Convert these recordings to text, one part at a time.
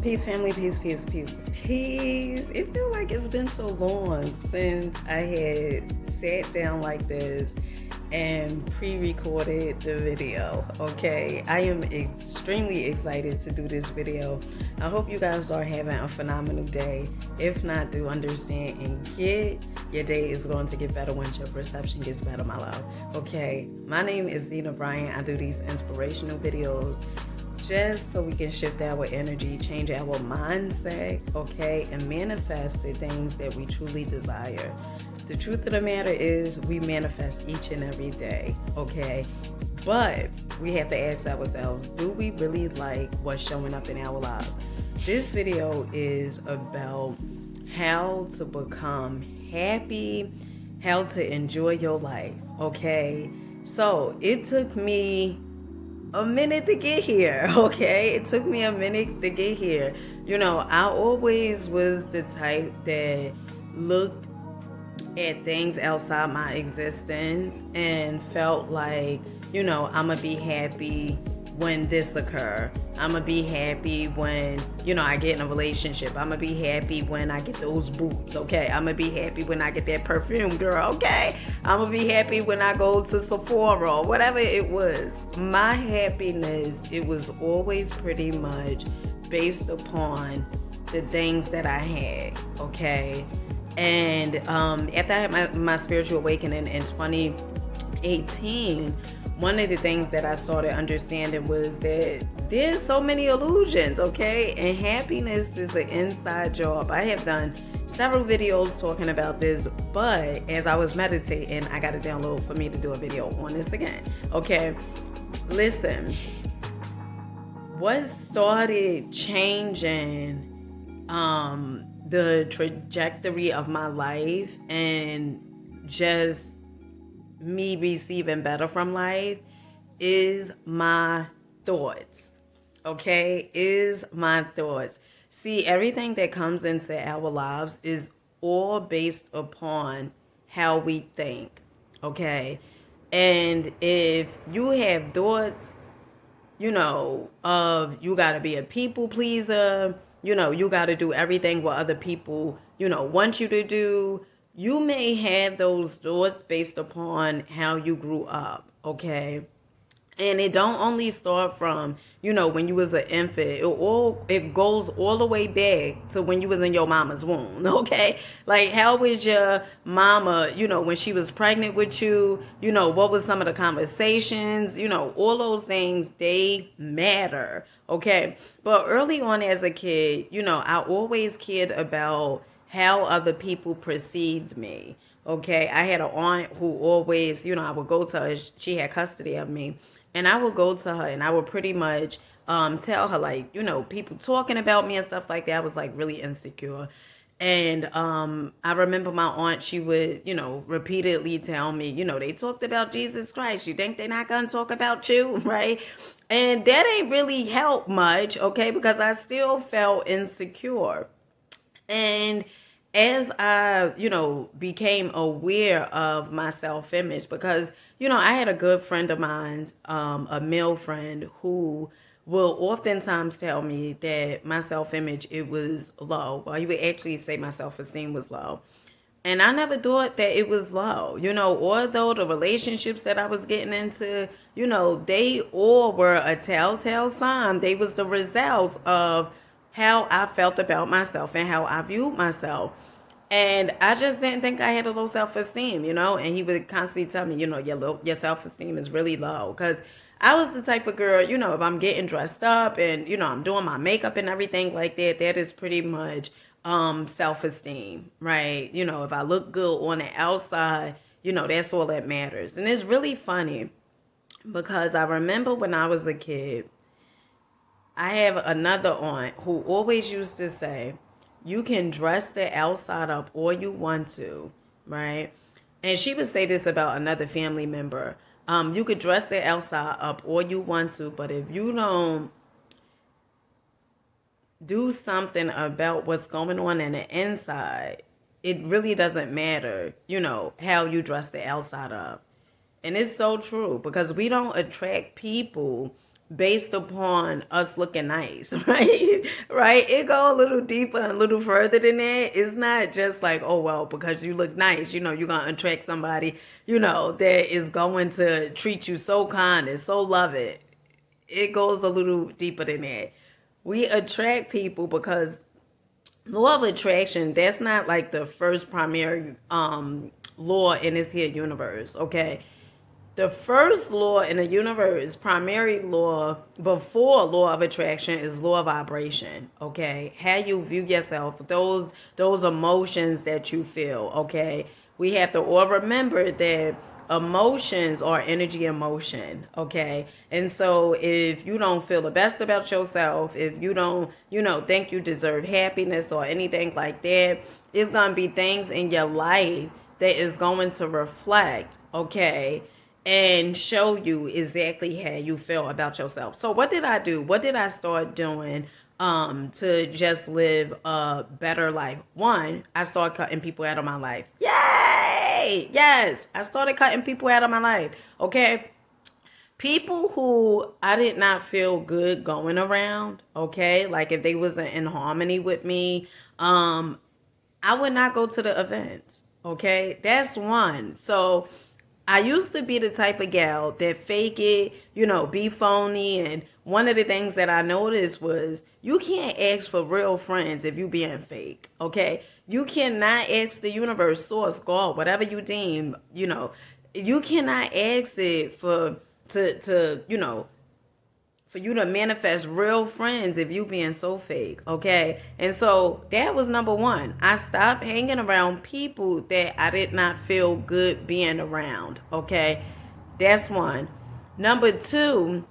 Peace, family, peace, peace, peace, peace. It feels like it's been so long since I had sat down like this and pre-recorded the video. Okay, I am extremely excited to do this video. I hope you guys are having a phenomenal day. If not, do understand and get your day is going to get better once your perception gets better, my love. Okay, my name is Zena Bryant. I do these inspirational videos just so we can shift our energy, change our mindset, okay, and manifest the things that we truly desire. The truth of the matter is we manifest each and every day, okay? But we have to ask ourselves, do we really like what's showing up in our lives? This video is about how to become happy, how to enjoy your life, okay? So it took me a minute to get here, okay? It took me a minute to get here. You know, I always was the type that looked at things outside my existence and felt like, you know, I'm gonna be happy when this occur. I'm gonna be happy when, you know, I get in a relationship. I'm gonna be happy when I get those boots, okay? I'm gonna be happy when I get that perfume, girl, okay? I'm gonna be happy when I go to Sephora or whatever it was. My happiness, it was always pretty much based upon the things that I had, okay? And after I had my spiritual awakening in 2018, one of the things that I started understanding was that there's so many illusions, okay? And happiness is an inside job. I have done several videos talking about this, but as I was meditating, I got to download for me to do a video on this again, okay? Listen, what started changing the trajectory of my life and just me receiving better from life is my thoughts, okay? Is my thoughts. See, everything that comes into our lives is all based upon how we think, okay? And if you have thoughts, you know, of you got to be a people pleaser, you know, you got to do everything what other people, you know, want you to do. You may have those thoughts based upon how you grew up, okay? And it don't only start from, you know, when you was an infant. It goes all the way back to when you was in your mama's womb, okay? Like, how was your mama, you know, when she was pregnant with you? You know, what was some of the conversations? You know, all those things, they matter, okay? But early on as a kid, you know, I always cared about how other people perceived me. Okay, I had an aunt who always, you know, I would go to her. She had custody of me, and I would go to her, and I would pretty much tell her, like, you know, people talking about me and stuff like that. I was like really insecure, and I remember my aunt. She would, you know, repeatedly tell me, you know, they talked about Jesus Christ. You think they're not gonna talk about you, right? And that ain't really helped much, okay, because I still felt insecure. And as I, you know, became aware of my self-image, because, you know, I had a good friend of mine, a male friend, who will oftentimes tell me that my self-image, it was low. Well, he would actually say my self-esteem was low. And I never thought that it was low. You know, although the relationships that I was getting into, you know, they all were a telltale sign. They was the results of how I felt about myself and how I viewed myself. And I just didn't think I had a low self-esteem, you know, and he would constantly tell me, you know, your self-esteem is really low. Because I was the type of girl, you know, if I'm getting dressed up and, you know, I'm doing my makeup and everything like that, that is pretty much self-esteem, right? You know, if I look good on the outside, you know, that's all that matters. And it's really funny because I remember when I was a kid, I have another aunt who always used to say, you can dress the outside up all you want to, right? And she would say this about another family member. You could dress the outside up all you want to, but if you don't do something about what's going on in the inside, it really doesn't matter, you know, how you dress the outside up. And it's so true because we don't attract people based upon us looking nice, right? Right? It go a little deeper and a little further than that. It's not just like, oh well, because you look nice, you're gonna attract somebody, that is going to treat you so kind and so loving. It goes a little deeper than that. We attract people because law of attraction, that's not like the first primary law in this here universe, okay? The first law in the universe, primary law before law of attraction, is law of vibration. Okay, how you view yourself, those emotions that you feel. Okay, we have to all remember that emotions are energy in motion. Okay, and so if you don't feel the best about yourself, if you don't, think you deserve happiness or anything like that, it's gonna be things in your life that is going to reflect. Okay, and show you exactly how you feel about yourself. So what did I do? What did I start doing to just live a better life? One, I started cutting people out of my life. Yay! Yes, I started cutting people out of my life. Okay? People who I did not feel good going around, okay? Like if they wasn't in harmony with me, I would not go to the events. Okay, that's one. So I used to be the type of gal that fake it, be phony. And one of the things that I noticed was you can't ask for real friends if you being fake. Okay, you cannot ask the universe, source, God, whatever you deem. You cannot ask it for you to manifest real friends if you being so fake, okay? And so that was number one. I stopped hanging around people that I did not feel good being around, okay? That's one. Number two,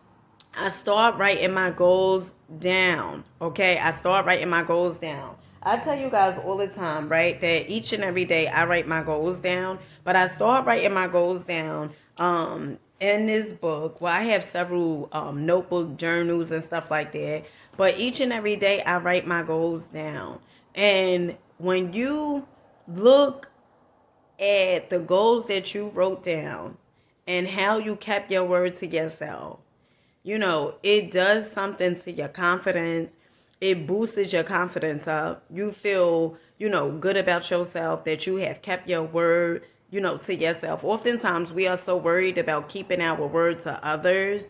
I start writing my goals down, okay? I start writing my goals down. I tell you guys all the time, right, that each and every day I write my goals down, but I start writing my goals down in this book. Well, I have several notebook journals and stuff like that, but each and every day I write my goals down. And when you look at the goals that you wrote down and how you kept your word to yourself, it does something to your confidence. It boosts your confidence up. You feel, good about yourself that you have kept your word, to yourself. Oftentimes we are so worried about keeping our word to others.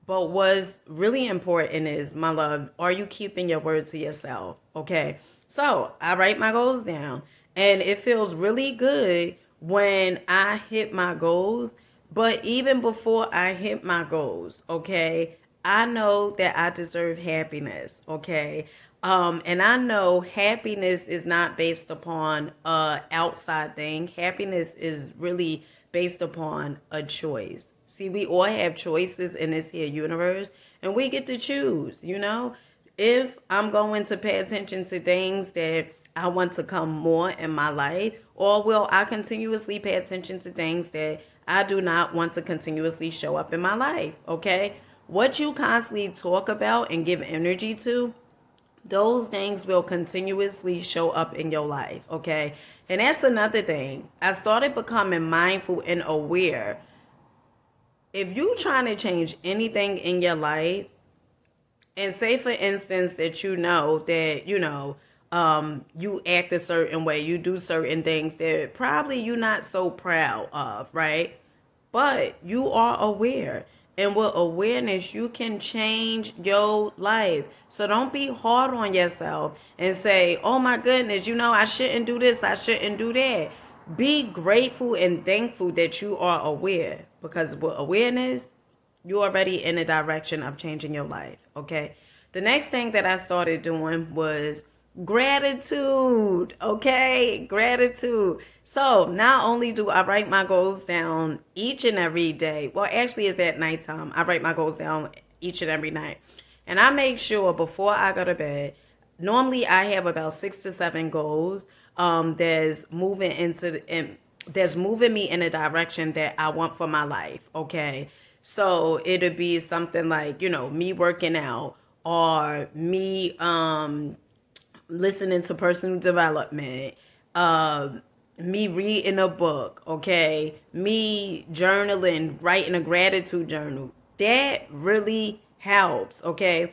But what's really important is, my love, are you keeping your word to yourself? Okay. So I write my goals down and it feels really good when I hit my goals. But even before I hit my goals, okay, I know that I deserve happiness, okay? And I know happiness is not based upon a outside thing. Happiness is really based upon a choice. See, we all have choices in this here universe, and we get to choose, If I'm going to pay attention to things that I want to come more in my life, or will I continuously pay attention to things that I do not want to continuously show up in my life, okay? What you constantly talk about and give energy to, those things will continuously show up in your life, okay? And that's another thing. I started becoming mindful and aware. If you're trying to change anything in your life, and say for instance that you act a certain way, you do certain things that probably you're not so proud of, right? But you are aware. And with awareness, you can change your life. So don't be hard on yourself and say, oh my goodness, I shouldn't do this, I shouldn't do that. Be grateful and thankful that you are aware. Because with awareness, you're already in the direction of changing your life, okay? The next thing that I started doing was gratitude, okay? Gratitude. So not only do I write my goals down each and every day, well, actually it's at nighttime. I write my goals down each and every night. And I make sure before I go to bed, normally I have about 6 to 7 goals that's moving me in a direction that I want for my life, okay? So it'll be something like, me working out, or me listening to personal development, me reading a book, okay, me journaling, writing a gratitude journal. That really helps, okay?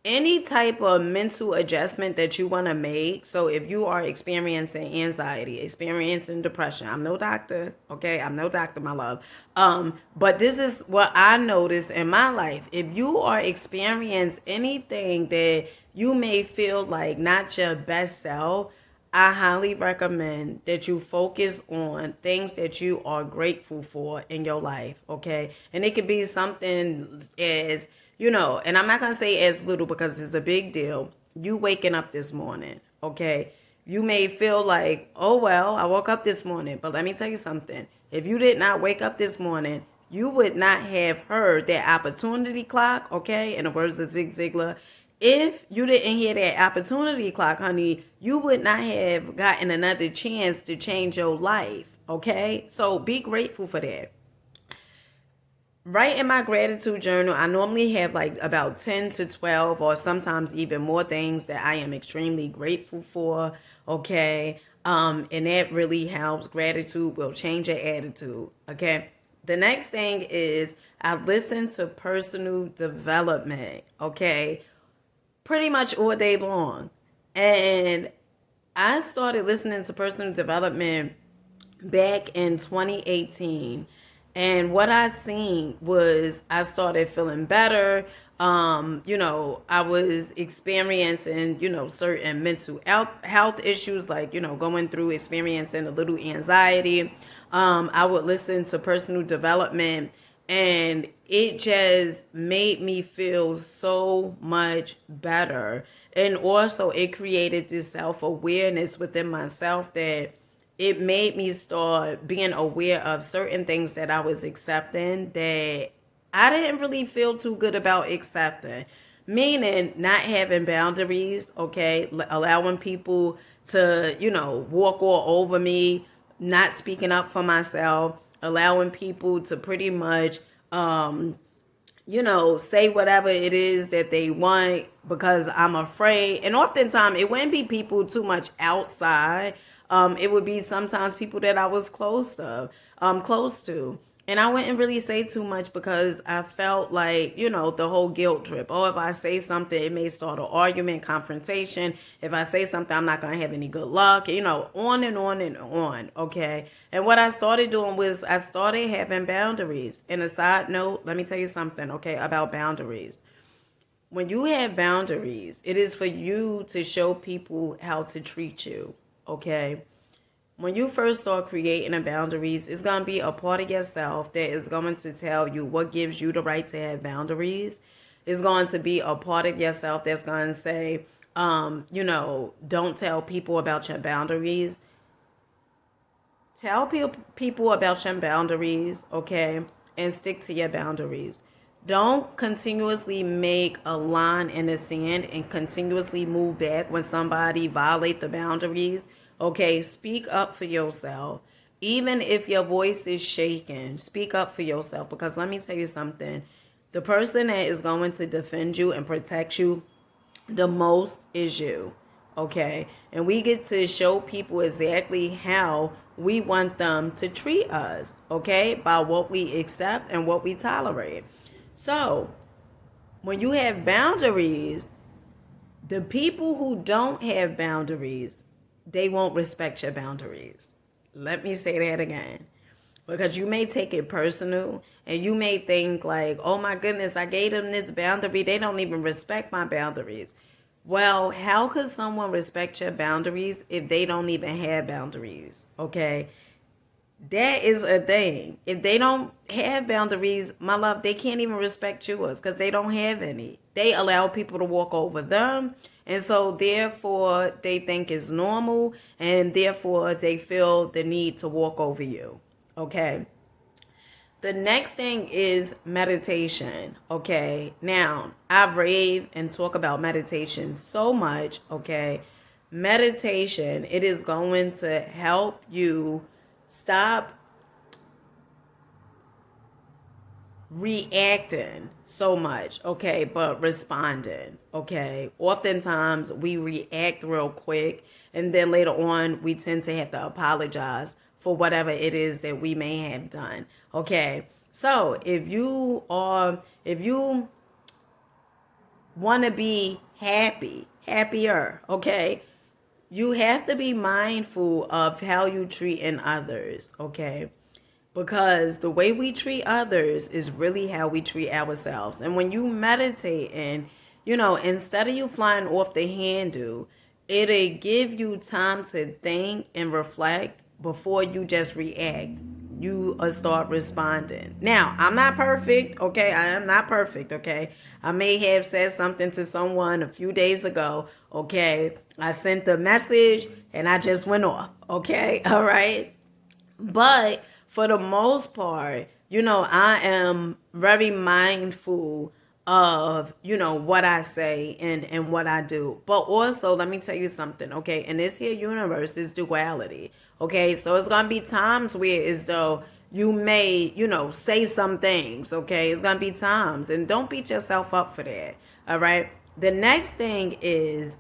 Any type of mental adjustment that you want to make. So if you are experiencing anxiety, experiencing depression, I'm no doctor, okay? I'm no doctor, my love. But this is what I noticed in my life. If you are experiencing anything that you may feel like not your best self, I highly recommend that you focus on things that you are grateful for in your life, okay? And it could be something as, and I'm not going to say as little because it's a big deal. You waking up this morning, okay? You may feel like, oh, well, I woke up this morning. But let me tell you something. If you did not wake up this morning, you would not have heard that opportunity clock, okay? In the words of Zig Ziglar, if you didn't hear that opportunity clock, honey, you would not have gotten another chance to change your life, okay? So be grateful for that. Right in my gratitude journal, I normally have like about 10 to 12 or sometimes even more things that I am extremely grateful for, okay? And that really helps. Gratitude will change your attitude, okay? The next thing is I listen to personal development, okay? Pretty much all day long. And I started listening to personal development back in 2018. And what I seen was I started feeling better. I was experiencing, certain mental health issues, like, going through experiencing a little anxiety. I would listen to personal development, and it just made me feel so much better. And also it created this self-awareness within myself that it made me start being aware of certain things that I was accepting that I didn't really feel too good about accepting. Meaning not having boundaries, okay? Allowing people to, walk all over me, not speaking up for myself, allowing people to pretty much say whatever it is that they want because I'm afraid. And oftentimes it wouldn't be people too much outside. It would be sometimes people that I was close to. And I wouldn't really say too much because I felt like, the whole guilt trip. Oh, if I say something, it may start an argument, confrontation. If I say something, I'm not going to have any good luck, on and on and on. Okay. And what I started doing was I started having boundaries. And a side note, let me tell you something, okay, about boundaries. When you have boundaries, it is for you to show people how to treat you. Okay. When you first start creating the boundaries, it's going to be a part of yourself that is going to tell you what gives you the right to have boundaries. It's going to be a part of yourself that's going to say, don't tell people about your boundaries. Tell people about your boundaries, okay, and stick to your boundaries. Don't continuously make a line in the sand and continuously move back when somebody violates the boundaries. Okay, speak up for yourself. Even if your voice is shaking, speak up for yourself. Because let me tell you something. The person that is going to defend you and protect you the most is you. Okay? And we get to show people exactly how we want them to treat us. Okay? By what we accept and what we tolerate. So, when you have boundaries, the people who don't have boundaries, they won't respect your boundaries. Let me say that again. Because you may take it personal and you may think like, oh my goodness, I gave them this boundary. They don't even respect my boundaries. Well, how could someone respect your boundaries if they don't even have boundaries? Okay. That is a thing. If they don't have boundaries, my love, they can't even respect yours because they don't have any. They allow people to walk over them. And so therefore they think it's normal and therefore they feel the need to walk over you. Okay. The next thing is meditation. Okay. Now, I rave and talk about meditation so much. Okay. Meditation, it is going to help you stop reacting so much, okay, but responding, okay. Oftentimes we react real quick and then later on we tend to have to apologize for whatever it is that we may have done. Okay. So if you want to be happier, okay, you have to be mindful of how you treating others, okay? Because the way we treat others is really how we treat ourselves. And when you meditate and, instead of you flying off the handle, it'll give you time to think and reflect before you just react. You start responding. Now, I'm not perfect, okay? I am not perfect, okay? I may have said something to someone a few days ago, okay? I sent the message and I just went off, okay? All right? But for the most part, I am very mindful of, what I say and what I do. But also, let me tell you something, okay? In this here universe is duality, okay? So it's going to be times where as though you may, say some things, okay? It's going to be times. And don't beat yourself up for that, all right? The next thing is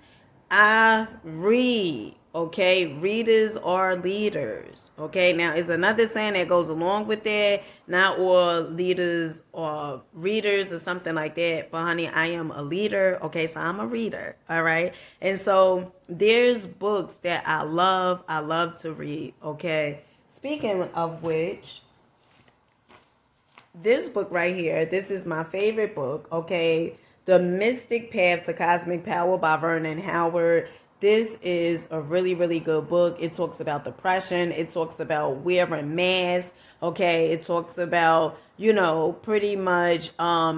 I read. Okay, readers are leaders. Okay, now it's another saying that goes along with that. Not all leaders are readers or something like that. But honey, I am a leader. Okay, so I'm a reader. All right, and so there's books that I love. I love to read. Okay, speaking of which, this book right here, this is my favorite book. Okay, The Mystic Path to Cosmic Power by Vernon Howard. This is a really, really good book. It talks about depression. It talks about wearing masks. Okay. It talks about, pretty much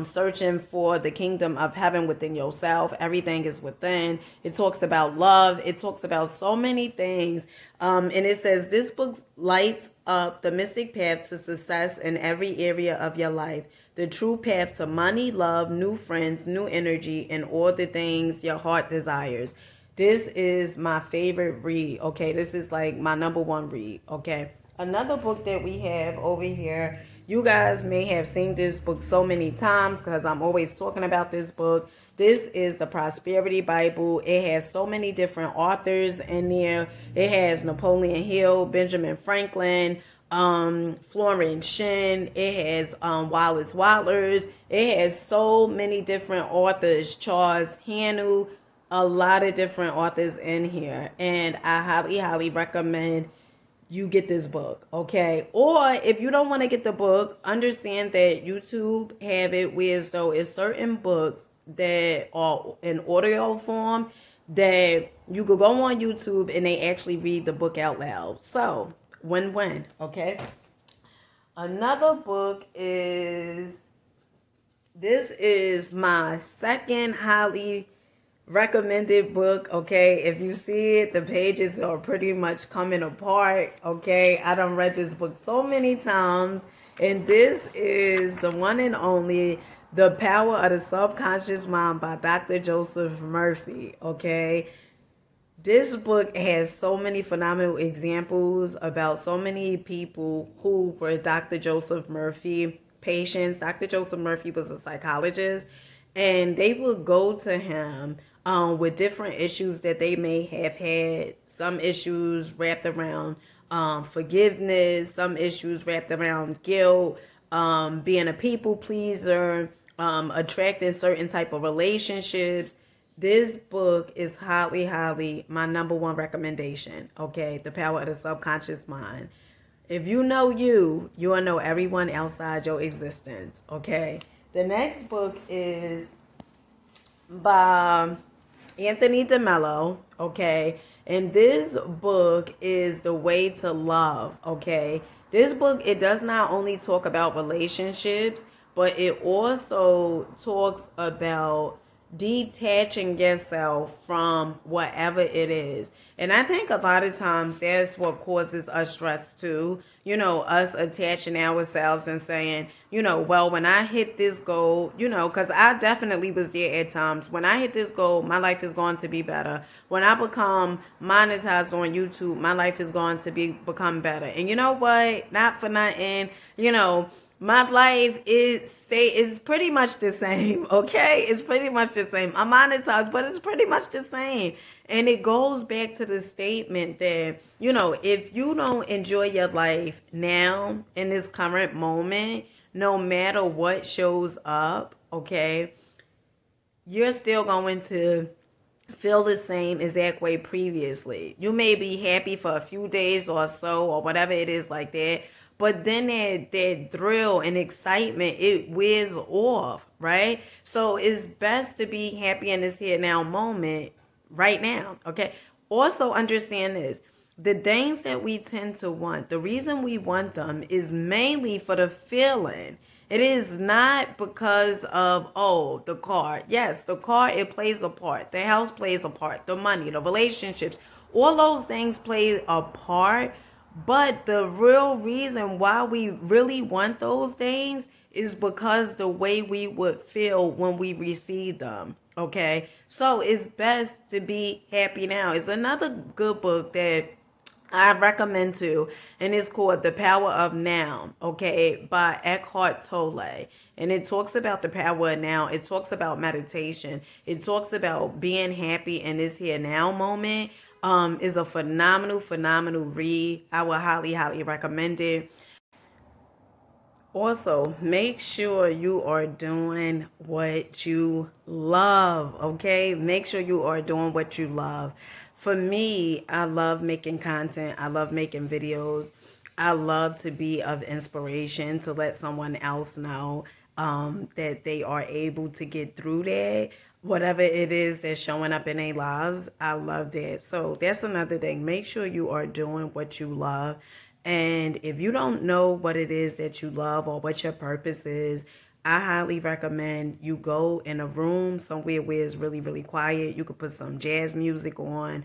searching for the kingdom of heaven within yourself. Everything is within. It talks about love. It talks about so many things. And it says this book lights up the mystic path to success in every area of your life. The true path to money, love, new friends, new energy, and all the things your heart desires. This is my favorite read, okay? This is like my number one read, okay? Another book that we have over here, you guys may have seen this book so many times because I'm always talking about this book. This is the Prosperity Bible. It has so many different authors in there. It has Napoleon Hill, Benjamin Franklin, Florence Shen. It has Wallace Watlers. It has so many different authors. Charles Hanu. A lot of different authors in here, and I highly, highly recommend you get this book, okay? Or if you don't want to get the book, understand that YouTube have it where so it's certain books that are in audio form that you could go on YouTube and they actually read the book out loud. So, win-win, okay? Another book is, this is my second highly recommended book, okay? If you see it, the pages are pretty much coming apart, okay? I done read this book so many times, and this is the one and only The Power of the Subconscious Mind by Dr. Joseph Murphy, okay? This book has so many phenomenal examples about so many people who were Dr. Joseph Murphy patients. Dr. Joseph Murphy was a psychologist, and they would go to him with different issues that they may have had. Some issues wrapped around forgiveness, some issues wrapped around guilt, being a people pleaser, attracting certain type of relationships. This book is highly, highly my number one recommendation, okay? The Power of the Subconscious Mind. If you know you will know everyone outside your existence, okay? The next book is by Anthony DeMello, okay? And this book is The Way to Love, okay? This book, it does not only talk about relationships, but it also talks about detaching yourself from whatever it is. And I think a lot of times that's what causes us stress too. Us attaching ourselves and saying, well, when I hit this goal, because I definitely was there at times. When I hit this goal, my life is going to be better. When I become monetized on YouTube, my life is going to become better. And you know what? Not for nothing, my life is pretty much the same, okay? It's pretty much the same. I'm monetized, but it's pretty much the same. And it goes back to the statement that, if you don't enjoy your life now in this current moment, no matter what shows up, okay, you're still going to feel the same exact way previously. You may be happy for a few days or so or whatever it is like that, but then that thrill and excitement, it wears off, right? So it's best to be happy in this here now moment right now, okay? Also understand this. The things that we tend to want, the reason we want them is mainly for the feeling. It is not because of, oh, the car. Yes, the car, it plays a part. The house plays a part. The money, the relationships, all those things play a part. But the real reason why we really want those things is because the way we would feel when we receive them. Okay? So it's best to be happy now. It's another good book that I recommend too, and it's called The Power of Now, okay, by Eckhart Tolle. And it talks about the power of now. It talks about meditation. It talks about being happy in this here now moment. Is a phenomenal read. I would highly recommend it. Also, make sure you are doing what you love, okay? Make sure you are doing what you love. For me, I love making content. I love making videos. I love to be of inspiration to let someone else know that they are able to get through that. Whatever it is that's showing up in their lives, I love that. So that's another thing. Make sure you are doing what you love. And if you don't know what it is that you love or what your purpose is, I highly recommend you go in a room somewhere where it's really quiet. You could put some jazz music on,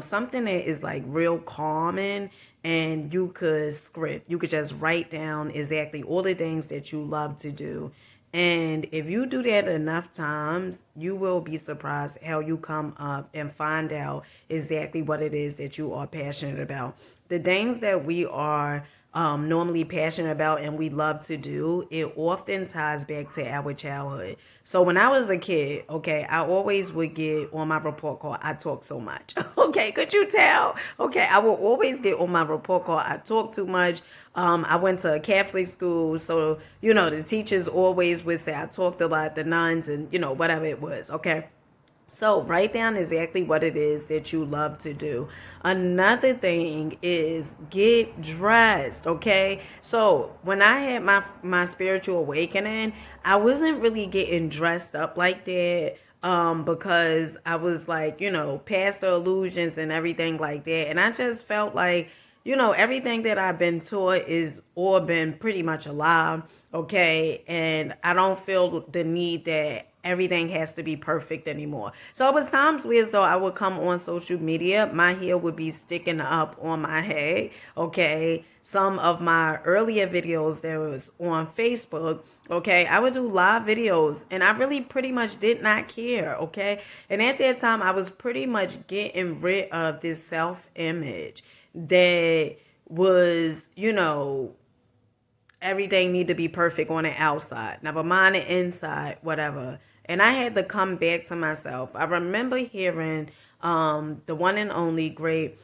something that is like real calming, and you could script. You could just write down exactly all the things that you love to do. And if you do that enough times, you will be surprised how you come up and find out exactly what it is that you are passionate about. The things that we are normally passionate about and we love to do, it often ties back to our childhood. So when I was a kid, okay, I always would get on my report card, I talk so much. Okay, could you tell? Okay, I will always get on my report card, I talk too much. I went to a Catholic school, so, the teachers always would say I talked a lot, the nuns and, whatever it was, okay? So write down exactly what it is that you love to do. Another thing is get dressed, okay? So when I had my spiritual awakening, I wasn't really getting dressed up like that because I was like, past the illusions and everything like that. And I just felt like, everything that I've been taught is all been pretty much a lie, okay? And I don't feel the need that everything has to be perfect anymore. So it was times where as though I would come on social media, my hair would be sticking up on my head, okay? Some of my earlier videos that was on Facebook, okay, I would do live videos and I really pretty much did not care, okay? And at that time, I was pretty much getting rid of this self-image that was, everything need to be perfect on the outside. Never mind the inside, whatever. And I had to come back to myself. I remember hearing the one and only great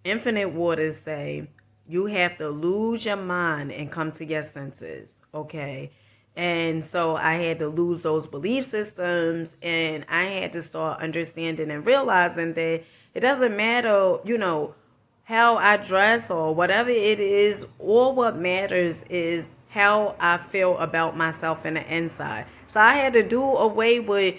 Infinite Waters say, you have to lose your mind and come to your senses, okay? And so I had to lose those belief systems, and I had to start understanding and realizing that it doesn't matter, how I dress or whatever it is. All what matters is how I feel about myself in the inside. So I had to do away with,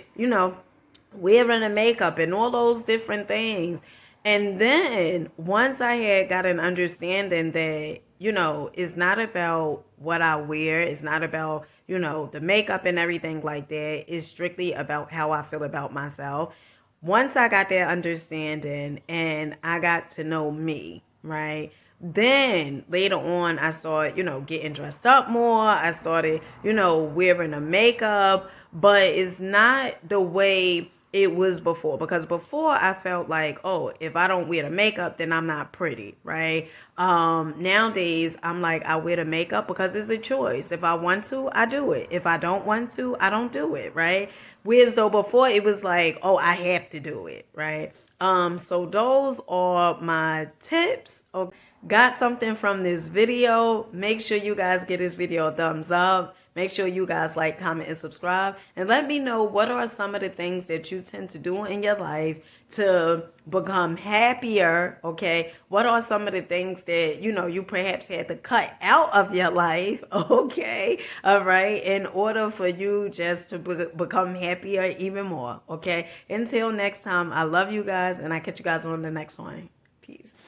wearing the makeup and all those different things. And then once I had got an understanding that, it's not about what I wear, it's not about, the makeup and everything like that. It's strictly about how I feel about myself. Once I got that understanding and I got to know me, right? Then later on, I started, getting dressed up more. I started, wearing the makeup, but it's not the way it was before, because before I felt like, oh, if I don't wear the makeup, then I'm not pretty, right? Nowadays I'm like, I wear the makeup because it's a choice. If I want to, I do it. If I don't want to, I don't do it, right? Whereas though before it was like, oh, I have to do it, right? So those are my tips. Okay. Got something from this video? Make sure you guys give this video a thumbs up. Make sure you guys like, comment, and subscribe. And let me know, what are some of the things that you tend to do in your life to become happier, okay? What are some of the things that, you perhaps had to cut out of your life, okay? All right, in order for you just to become happier even more, okay? Until next time, I love you guys, and I catch you guys on the next one. Peace.